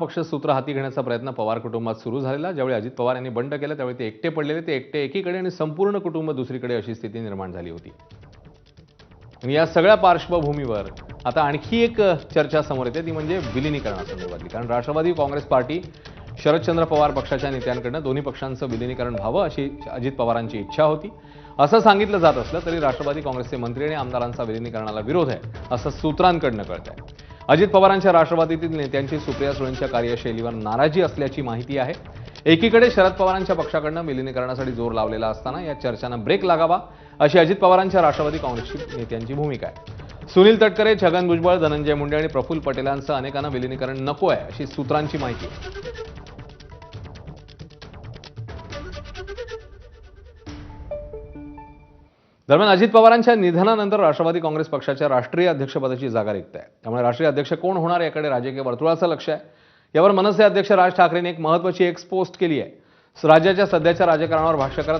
पक्ष सूत्र हाती घेण्याचा प्रयत्न पवार कुटुंबात सुरू झालेला. ज्यावेळी अजित पवार यांनी बंड केलं त्यावेळी ते एकटे पडलेले, ते एकटे एकीकडे आणि संपूर्ण कुटुंब दुसरीकडे अशी स्थिती निर्माण झाली होती. आणि या सगळ्या पार्श्वभूमीवर आता आणखी एक चर्चा समोर येते, ती म्हणजे विलिनीकरणासंदर्भातली. कारण राष्ट्रवादी काँग्रेस पार्टी शरदचंद्र पवार पक्षाच्या नेत्यांकडून दोन्ही पक्षांचं विलिनीकरण व्हावं अशी अजित पवारांची इच्छा होती. असं सांगितलं जात असलं तरी राष्ट्रवादी काँग्रेसचे मंत्री आणि आमदारांचा विलिनीकरणाला विरोध आहे असं सूत्रांकडून कळतंय. अजित पवारांच्या राष्ट्रवादीतील नेत्यांची सुप्रिया सुळेंच्या कार्यशैलीवर नाराजी असल्याची माहिती आहे. एकीकडे शरद पवारांच्या पक्षाकडून विलिनीकरणासाठी जोर लावलेला असताना या चर्चांना ब्रेक लागावा अशी अजित पवारांच्या राष्ट्रवादी काँग्रेसची नेत्यांची भूमिका आहे. सुनील तटकरे, छगन भुजबळ, धनंजय मुंडे आणि प्रफुल्ल पटेलांसह अनेकांना विलिनीकरण नको आहे अशी सूत्रांची माहिती आहे. दरम्यान अजित पवारांच्या निधनानंतर राष्ट्रवादी काँग्रेस पक्षाच्या राष्ट्रीय अध्यक्षपदाची जागा रिक्त आहे. त्यामुळे राष्ट्रीय अध्यक्ष कोण होणार याकडे राजकीय वर्तुळाचं लक्ष आहे. यावर मनसे अध्यक्ष राज ठाकरेंनी एक महत्त्वाची पोस्ट केली आहे. राज्याच्या सध्याच्या राजकारणावर भाष्य करत